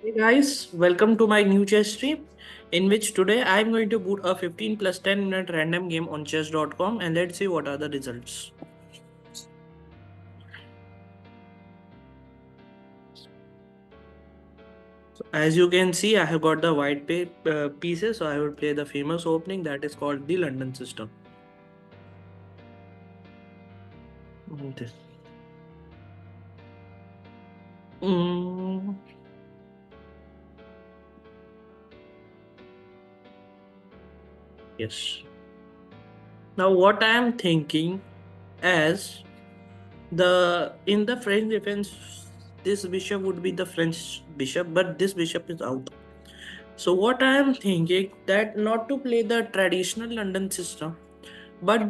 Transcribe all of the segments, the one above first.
Hey guys, welcome to my new chess stream in which today I am going to boot a 15 plus 10-minute random game on chess.com and let's see what are the results. So as you can see, I have got the pieces, so I will play the famous opening that is called the London system. This. Mm, yes. Now what I am thinking as the in the French defense, this bishop would be the French bishop, but this bishop is out. So what I am thinking that not to play the traditional London system, but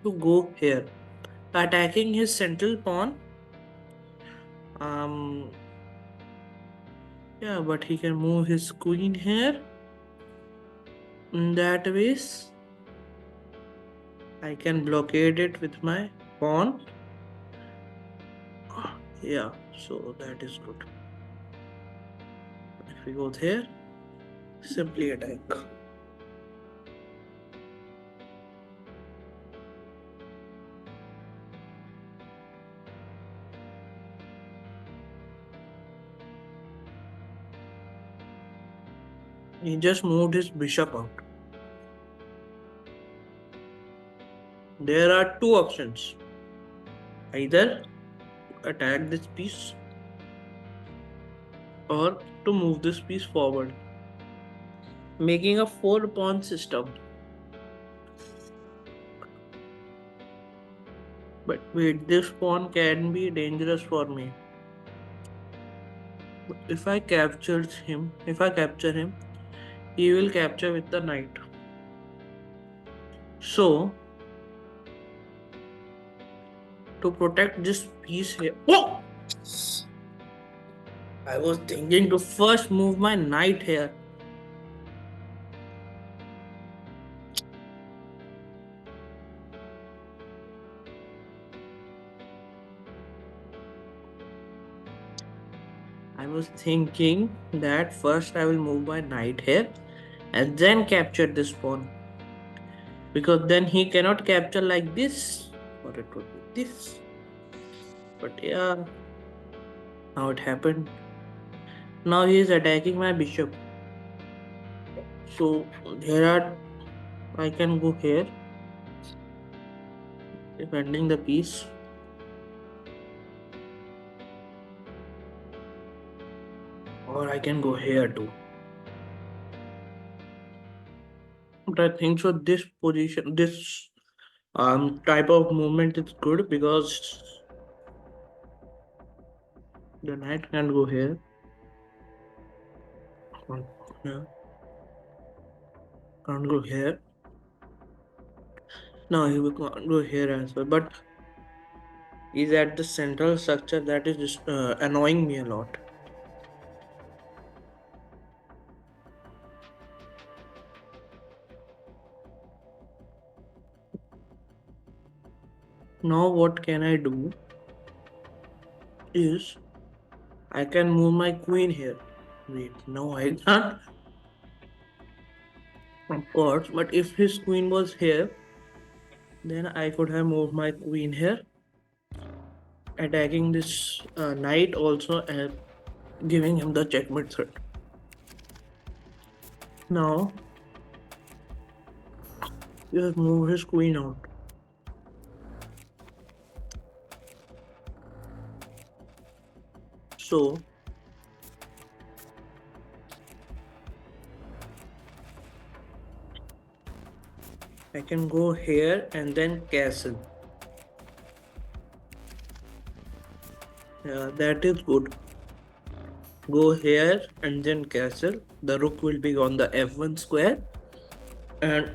to go here, attacking his central pawn. Um, yeah, but he can move his queen here. In that ways, I can blockade it with my pawn. Yeah, so that is good. If we go there, simply attack. He just moved his bishop out. There are two options. Either attack this piece or to move this piece forward, making a 4 pawn system. But wait, this pawn can be dangerous for me. If I capture him, he will capture with the knight. So, to protect this piece here, whoa! I was thinking to first move my knight here. I was thinking that first I will move my knight here and then capture this pawn. Because then he cannot capture like this, or it would be this. But yeah, now it happened. Now he is attacking my bishop. So here are I can go here, defending the piece. Or I can go here too. But I think so this type of movement is good because the knight can go here. Yeah, can't go here. No, he will can't go here as well. But he's at the central structure that is just annoying me a lot. Now what can I do is I can move my queen here. Wait, no I can't. Of course, but if his queen was here, then I could have moved my queen here, attacking this knight also and giving him the checkmate threat. Now, just move his queen out. So, I can go here and then castle. Yeah, that is good. Go here and then castle. The rook will be on the f1 square and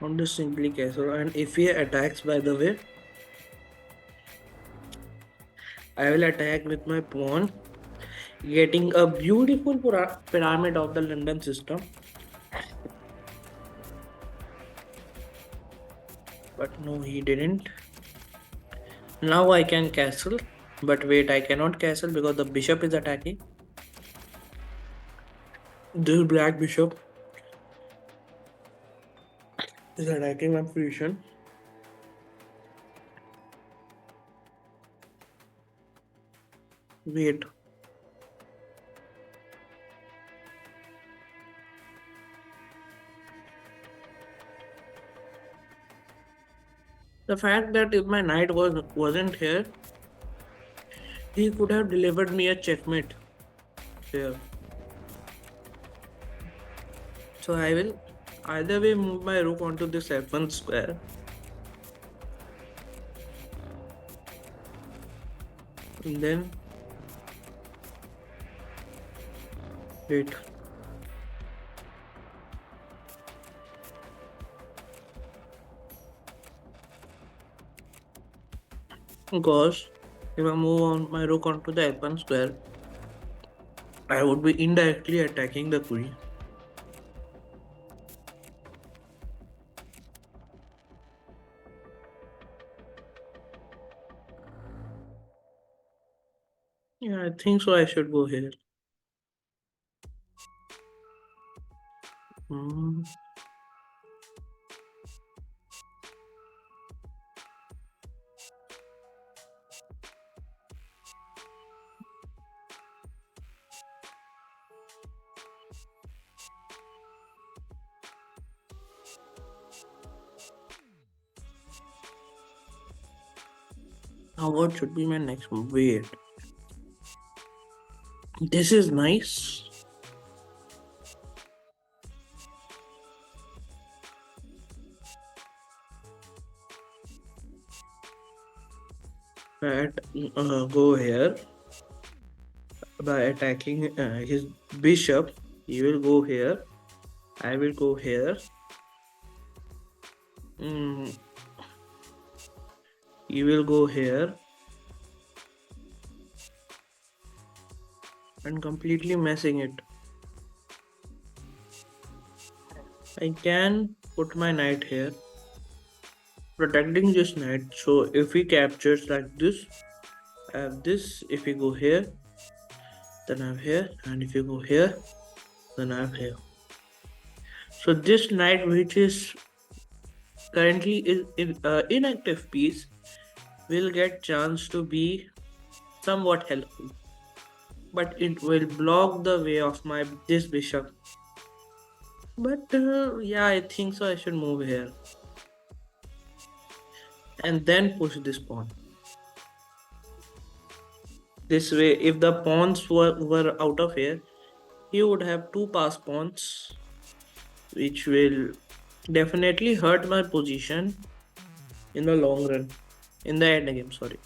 on the simply castle. And if he attacks, by the way, I will attack with my pawn, getting a beautiful pyramid of the London system. But no, he didn't. Now I can castle. But wait, I cannot castle because the bishop is attacking. This black bishop is attacking my position. Wait. The fact that if my knight wasn't here, he could have delivered me a checkmate here. So I will either way move my rook onto this f1 square. And then wait. Because if I move on my rook onto the f1 square, I would be indirectly attacking the queen. Yeah, I think so. I should go here. Hmm. Now, what should be my next move? Wait. This is nice. But go here by attacking his bishop. He will go here. I will go here. Mm, he will go here and completely messing it. I can put my knight here, protecting this knight. So if he captures like this, I have this. If we go here, then I have here, and if you go here, then I have here. So this knight, which is currently in inactive piece, will get chance to be somewhat helpful, but it will block the way of my this bishop. But yeah, I think so. I should move here and then push this pawn. This way, if the pawns were out of here, he would have two pass pawns, which will definitely hurt my position in the long run, in the end game. Sorry.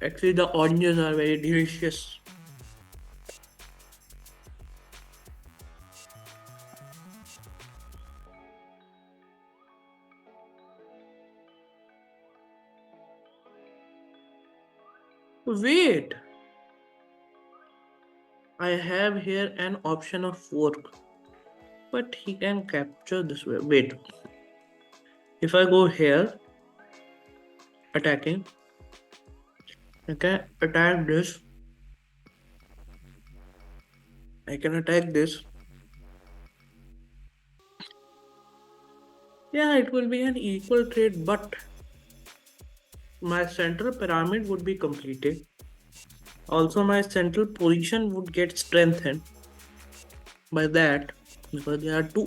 Actually, the onions are very delicious. Wait, I have here an option of fork, but he can capture this way. Wait, if I go here, attacking, I can attack this. I can attack this. Yeah, it will be an equal trade, but my central pyramid would be completed. Also, my central position would get strengthened by that because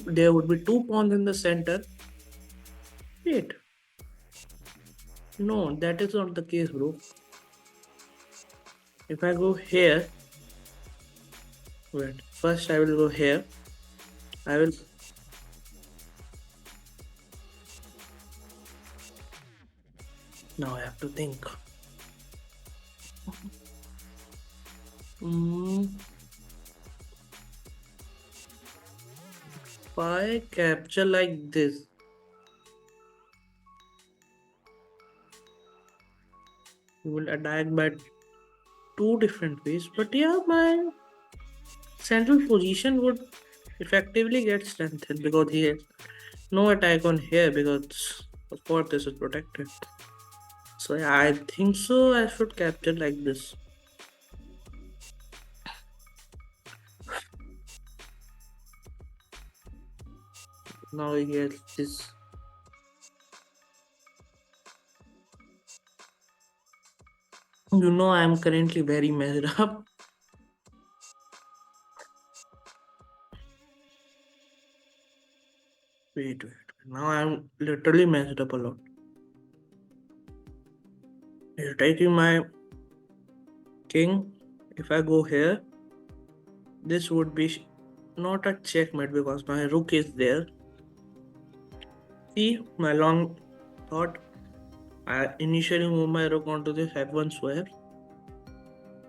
there would be two pawns in the center. Wait, no, that is not the case, bro. If I go here, wait, first I will go here. I will. Now I have to think. Mm, if I capture like this, you will attack by two different ways. But yeah, my central position would effectively gets strengthened because he has no attack on here because of course this is protected. So yeah, I think so I should capture like this. Now he gets this. You know I am currently very messed up. Wait. Now I am literally messed up a lot. He's taking my king. If I go here, this would be not a checkmate because my rook is there. See my long thought. I initially move my rook onto this f1 square.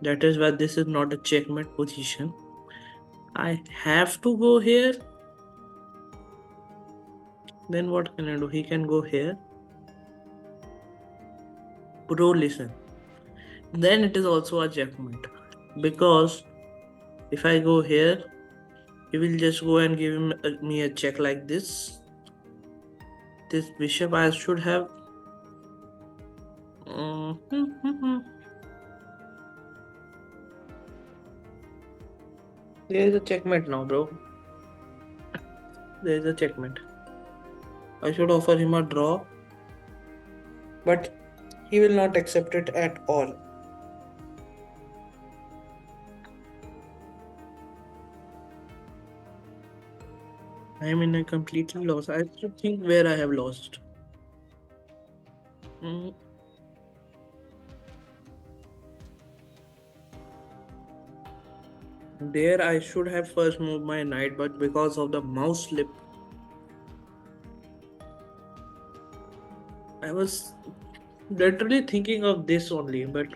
That is why this is not a checkmate position. I have to go here. Then what can I do? He can go here. Bro, listen. Then it is also a checkmate. Because if I go here, he will just go and give me a check like this. This bishop I should have. There is a checkmate now, bro. There is a checkmate. I should offer him a draw. But he will not accept it at all. I am in a completely loss. I should think where I have lost. Mm. There I should have first moved my knight, but because of the mouse slip, I was literally thinking of this only, but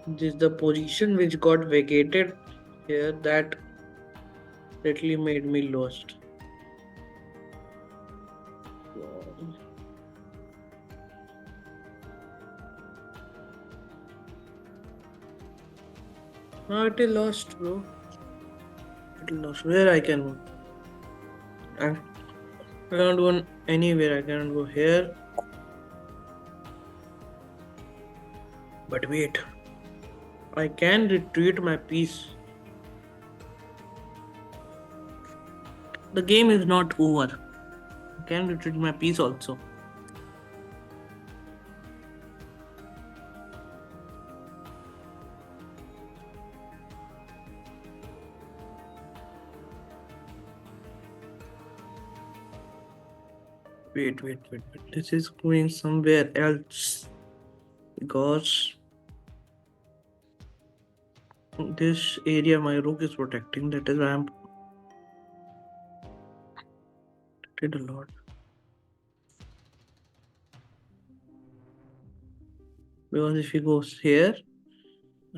this the position which got vacated here that literally made me lost. No, it is lost, bro. It is lost. Where I can move? I cannot go anywhere. I cannot go here. But wait. I can retreat my piece. The game is not over. I can retreat my piece also. Wait. This is going somewhere else. Because this area my rook is protecting. That is why I'm protected a lot. Because if he goes here,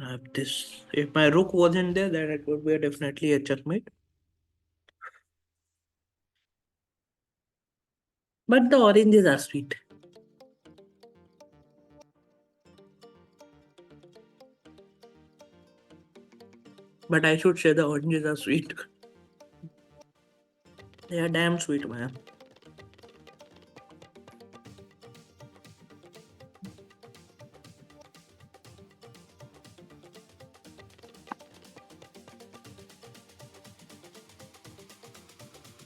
I have this. If my rook wasn't there, then it would be definitely a checkmate. But the oranges are sweet. But I should say the oranges are sweet. They are damn sweet, man.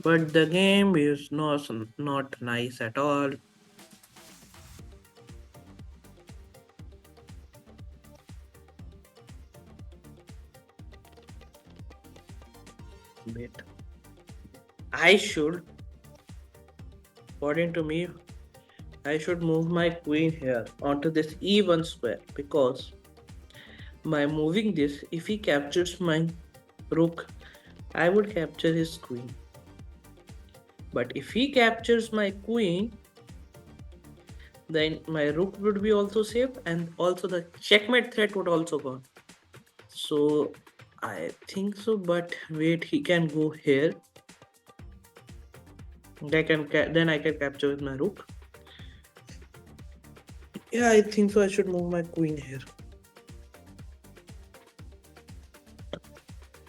But the game is not nice at all. Wait. I should, according to me, I should move my queen here onto this e1 square because by moving this, if he captures my rook, I would capture his queen. But if he captures my queen, then my rook would be also safe and also the checkmate threat would also go. So I think so, but wait, he can go here. Then I can capture with my rook. Yeah, I think so. I should move my queen here.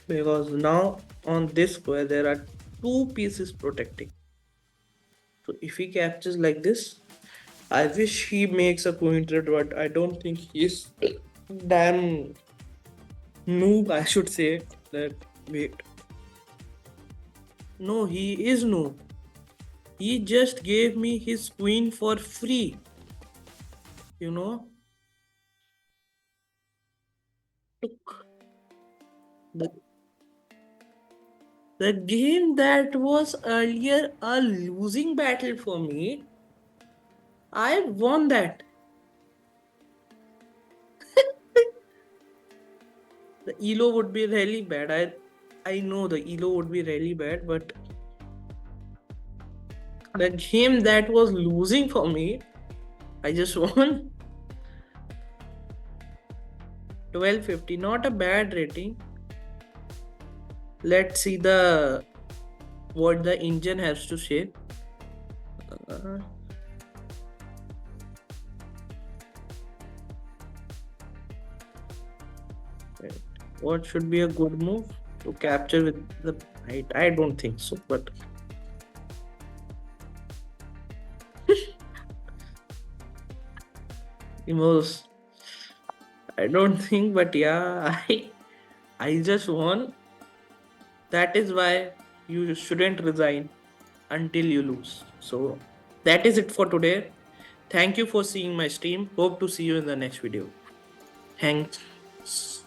because now on this square there are two pieces protecting. So if he captures like this, I wish he makes a queen trade, but I don't think he's damn noob. I should say that. Wait, no, he is noob. He just gave me his queen for free. You know, look, the the game that was earlier a losing battle for me, I won that. The elo would be really bad. I know the elo would be really bad, but the game that was losing for me, I just won. 1250, not a bad rating. Let's see the what the engine has to say. Uh, what should be a good move to capture with the knight? I don't think so, but it was. I don't think, but yeah, I just won. That is why you shouldn't resign until you lose. So that is it for today. Thank you for seeing my stream. Hope to see you in the next video. Thanks.